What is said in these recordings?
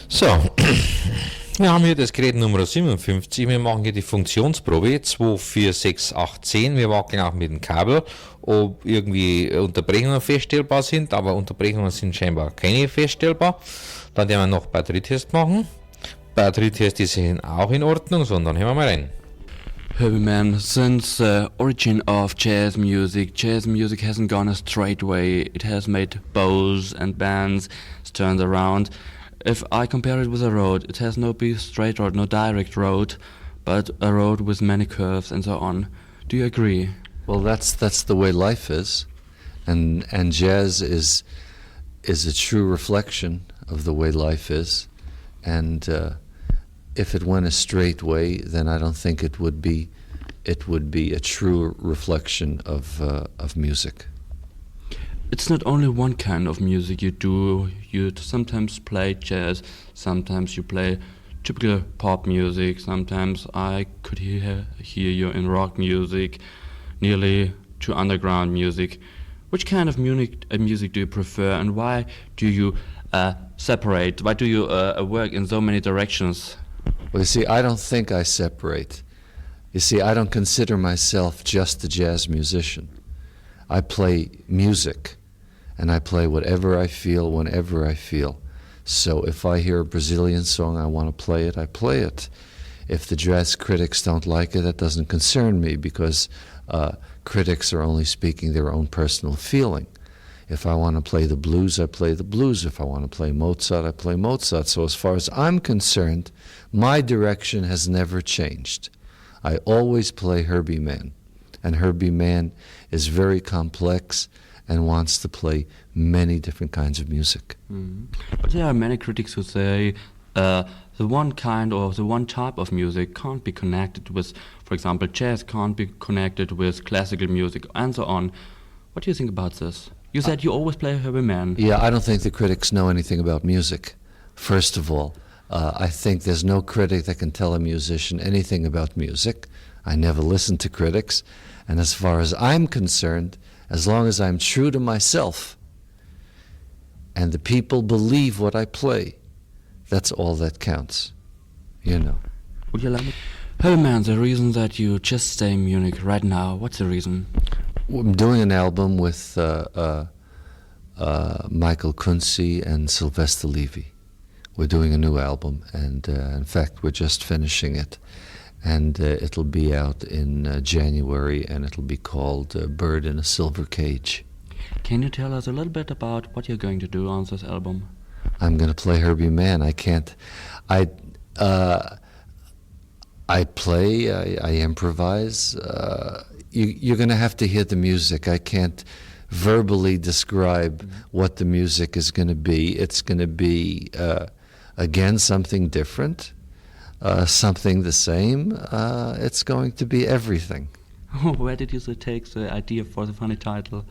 So, wir haben hier das Gerät Nummer 57. Wir machen hier die Funktionsprobe 24618. Wir wackeln auch mit dem Kabel, ob irgendwie Unterbrechungen feststellbar sind, aber Unterbrechungen sind scheinbar keine feststellbar. Dann werden wir noch Batterietest machen. Batterietest ist auch in Ordnung, so, dann hören wir mal rein. Herbie Mann, since the origin of jazz music hasn't gone a straight way. It has made bows and bands, turned around. If I compare it with a road, it has no big straight road, no direct road, but a road with many curves and so on. Do you agree? Well, that's the way life is, and jazz is a true reflection of the way life is, and if it went a straight way, then I don't think it would be a true reflection of music. It's not only one kind of music you do. You sometimes play jazz, sometimes you play typical pop music, sometimes I could hear you in rock music, nearly to underground music. Which kind of music do you prefer, and why do you separate? Why do you work in so many directions? Well, you see, I don't think I separate. You see, I don't consider myself just a jazz musician. I play music, and I play whatever I feel, whenever I feel. So if I hear a Brazilian song, I want to play it, I play it. If the jazz critics don't like it, that doesn't concern me, because critics are only speaking their own personal feeling. If I want to play the blues, I play the blues. If I want to play Mozart, I play Mozart. So as far as I'm concerned, my direction has never changed. I always play Herbie Mann. And Herbie Mann is very complex and wants to play many different kinds of music. Mm. But there are many critics who say the one kind or the one type of music can't be connected with, for example, jazz can't be connected with classical music and so on. What do you think about this? You said you always play Herbie Mann. Yeah, I don't think the critics know anything about music, first of all. I think there's no critic that can tell a musician anything about music. I never listen to critics. And as far as I'm concerned, as long as I'm true to myself and the people believe what I play, that's all that counts, you know. Would you like me? Herbie Mann, the reason that you just stay in Munich right now, what's the reason? I'm doing an album with Michael Kunze and Sylvester Levy. We're doing a new album, and in fact, we're just finishing it. And it'll be out in January, and it'll be called Bird in a Silver Cage. Can you tell us a little bit about what you're going to do on this album? I'm going to play Herbie Mann. I play, I improvise. You're going to have to hear the music. I can't verbally describe what the music is going to be. It's going to be, again, something different, something the same. It's going to be everything. Where did you take the idea for the funny title?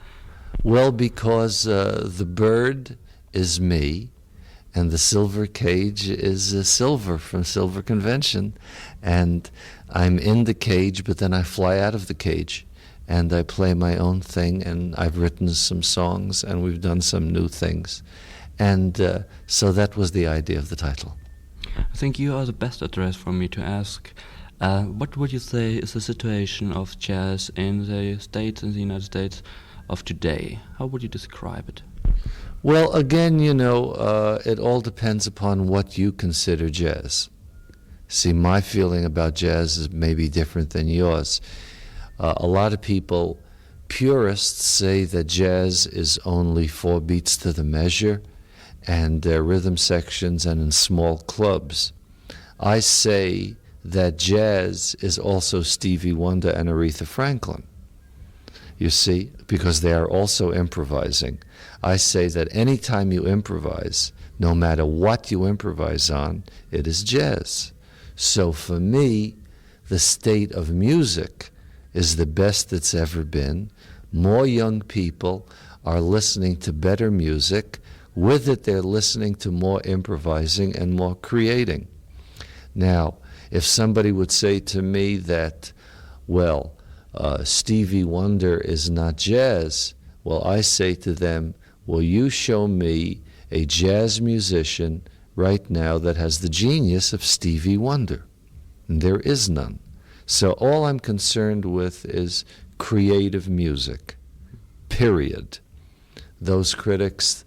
Well, because the bird is me, and the silver cage is silver from Silver Convention, and I'm in the cage, but then I fly out of the cage, and I play my own thing, and I've written some songs, and we've done some new things, and so that was the idea of the title. I think you are the best address for me to ask. What would you say is the situation of jazz in the States, in the United States of today? How would you describe it? Well, again, you know, it all depends upon what you consider jazz. See, my feeling about jazz is maybe different than yours. A lot of people, purists, say that jazz is only 4 beats to the measure and rhythm sections and in small clubs. I say that jazz is also Stevie Wonder and Aretha Franklin. You see, because they are also improvising. I say that any time you improvise, no matter what you improvise on, it is jazz. So for me, the state of music is the best it's ever been. More young people are listening to better music. With it, they're listening to more improvising and more creating. Now, if somebody would say to me that, well, Stevie Wonder is not jazz, well, I say to them, well, you show me a jazz musician right now that has the genius of Stevie Wonder. And there is none. So all I'm concerned with is creative music, period. Those critics,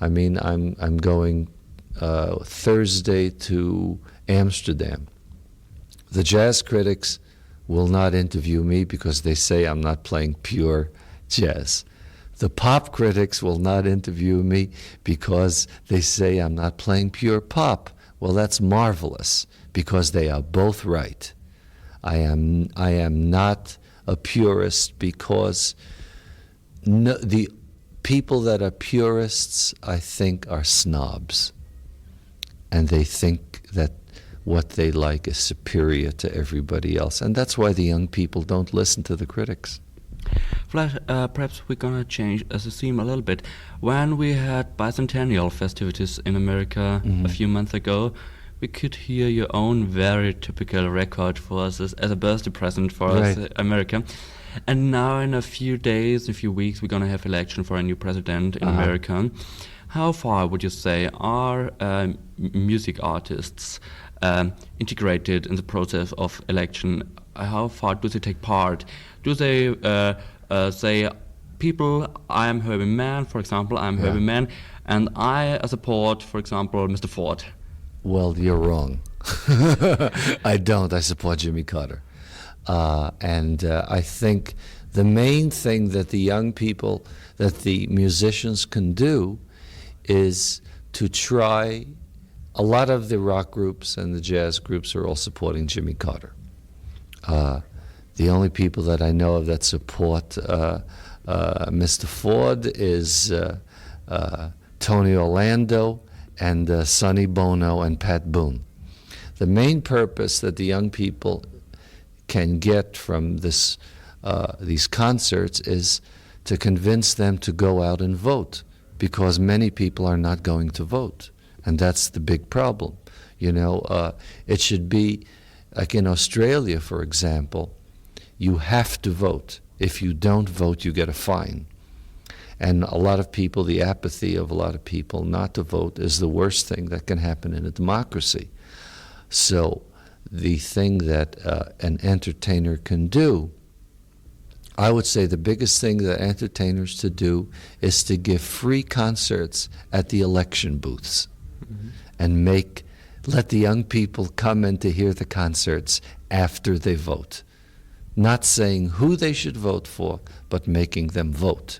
I mean, I'm going Thursday to Amsterdam. The jazz critics will not interview me because they say I'm not playing pure jazz. The pop critics will not interview me because they say I'm not playing pure pop. Well, that's marvelous because they are both right. I am not a purist because the people that are purists, I think, are snobs. And they think that what they like is superior to everybody else. And that's why the young people don't listen to the critics. Flash, perhaps we're gonna change the theme a little bit. When we had bicentennial festivities in America a few months ago, we could hear your own very typical record for us as a birthday present for us, America. And now in a few days, a few weeks, we're gonna have election for a new president in America. How far would you say are music artists integrated in the process of election? How far do they take part? Do they say, people, I am Herbie Mann, for example, I'm Herbie Mann, and I support, for example, Mr. Ford? Well, you're wrong. I don't. I support Jimmy Carter. And I think the main thing that the young people, that the musicians can do is to try. A lot of the rock groups and the jazz groups are all supporting Jimmy Carter. The only people that I know of that support Mr. Ford is Tony Orlando and Sonny Bono and Pat Boone. The main purpose that the young people can get from these concerts is to convince them to go out and vote, because many people are not going to vote, and that's the big problem. You know, it should be like in Australia, for example. You have to vote. If you don't vote, you get a fine. And a lot of people, the apathy of a lot of people not to vote is the worst thing that can happen in a democracy. So the thing that an entertainer can do, I would say the biggest thing that entertainers to do is to give free concerts at the election booths and let the young people come in to hear the concerts after they vote. Not saying who they should vote for, but making them vote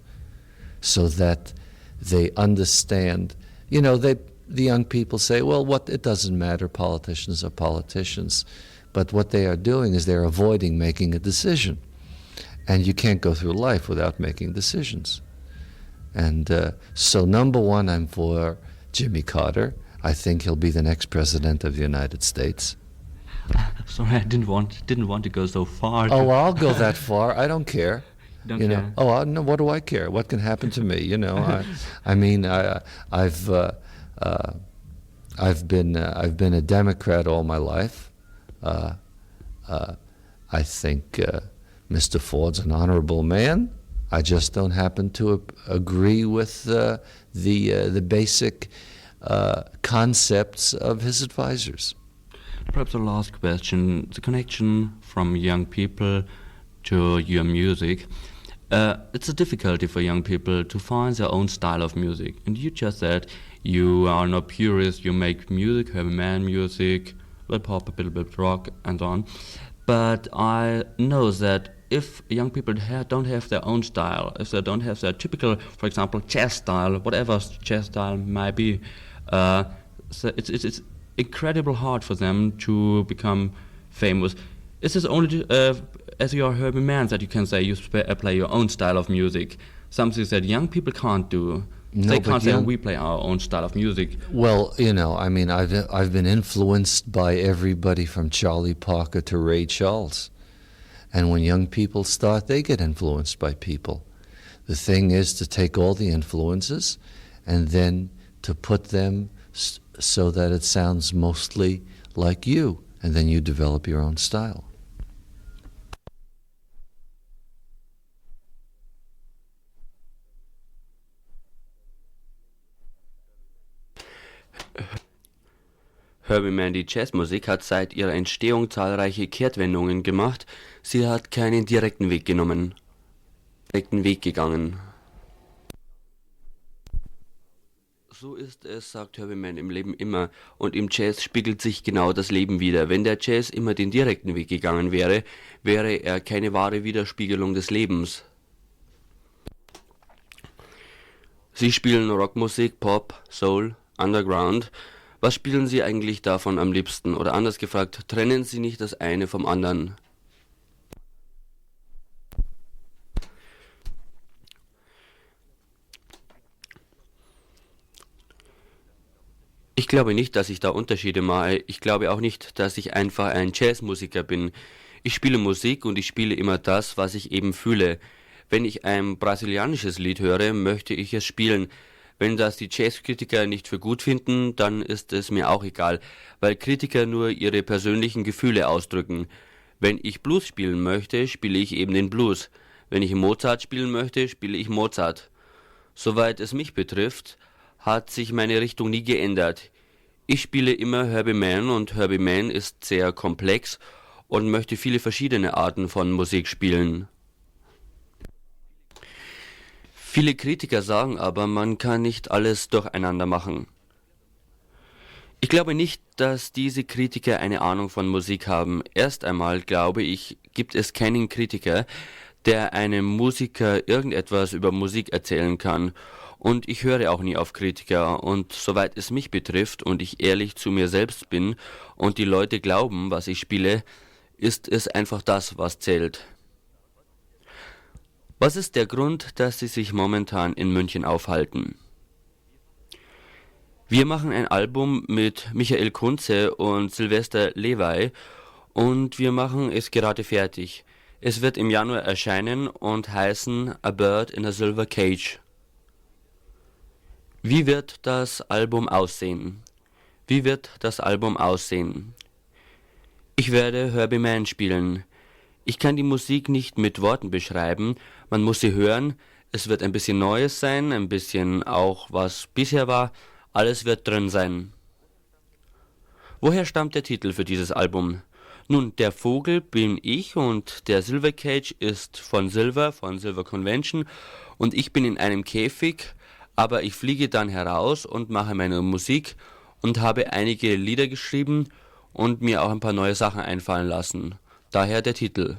so that they understand. You know, the young people say, well, it doesn't matter, politicians are politicians. But what they are doing is they're avoiding making a decision. And you can't go through life without making decisions. And so number one, I'm for Jimmy Carter. I think he'll be the next president of the United States. Sorry, I didn't want to go so far. Oh, well, I'll go that far. I don't care. Don't you care. know? Oh, no. What do I care? What can happen to me? You know, I've been a Democrat all my life. I think Mr. Ford's an honorable man. I just don't happen to agree with the basic concepts of his advisors. Perhaps the last question, the connection from young people to your music. It's a difficulty for young people to find their own style of music. And you just said you are not purist, you make music, Herbie Mann music, a little pop, a little bit rock, and so on. But I know that if young people don't have their own style, if they don't have their typical, for example, jazz style, whatever jazz style might be, so it's incredibly hard for them to become famous. Is this only as you are Herbie Mann that you can say you play your own style of music? Something that young people can't do. No, they can't say we play our own style of music. Well, you know, I mean, I've been influenced by everybody from Charlie Parker to Ray Charles. And when young people start, they get influenced by people. The thing is to take all the influences and then to put them so that it sounds mostly like you, and then you develop your own style. Herbie Mann, die Jazzmusik, hat seit ihrer Entstehung zahlreiche Kehrtwendungen gemacht. Sie hat keinen direkten Weg gegangen. So ist es, sagt Herbie Mann, im Leben immer. Und im Jazz spiegelt sich genau das Leben wider. Wenn der Jazz immer den direkten Weg gegangen wäre, wäre er keine wahre Widerspiegelung des Lebens. Sie spielen Rockmusik, Pop, Soul, Underground. Was spielen Sie eigentlich davon am liebsten? Oder anders gefragt, trennen Sie nicht das eine vom anderen? Ich glaube nicht, dass ich da Unterschiede mache. Ich glaube auch nicht, dass ich einfach ein Jazzmusiker bin. Ich spiele Musik und ich spiele immer das, was ich eben fühle. Wenn ich ein brasilianisches Lied höre, möchte ich es spielen. Wenn das die Jazzkritiker nicht für gut finden, dann ist es mir auch egal, weil Kritiker nur ihre persönlichen Gefühle ausdrücken. Wenn ich Blues spielen möchte, spiele ich eben den Blues. Wenn ich Mozart spielen möchte, spiele ich Mozart. Soweit es mich betrifft, hat sich meine Richtung nie geändert. Ich spiele immer Herbie Mann und Herbie Mann ist sehr komplex und möchte viele verschiedene Arten von Musik spielen. Viele Kritiker sagen aber, man kann nicht alles durcheinander machen. Ich glaube nicht, dass diese Kritiker eine Ahnung von Musik haben. Erst einmal, glaube ich, gibt es keinen Kritiker, der einem Musiker irgendetwas über Musik erzählen kann. Und ich höre auch nie auf Kritiker. Und soweit es mich betrifft und ich ehrlich zu mir selbst bin und die Leute glauben, was ich spiele, ist es einfach das, was zählt. Was ist der Grund, dass Sie sich momentan in München aufhalten? Wir machen ein Album mit Michael Kunze und Sylvester Levi und wir machen es gerade fertig. Es wird im Januar erscheinen und heißen A Bird in a Silver Cage. Wie wird das Album aussehen? Ich werde Herbie Mann spielen. Ich kann die Musik nicht mit Worten beschreiben, man muss sie hören, es wird ein bisschen Neues sein, ein bisschen auch was bisher war, alles wird drin sein. Woher stammt der Titel für dieses Album? Nun, der Vogel bin ich und der Silver Cage ist von Silver Convention und ich bin in einem Käfig, aber ich fliege dann heraus und mache meine Musik und habe einige Lieder geschrieben und mir auch ein paar neue Sachen einfallen lassen. Daher der Titel.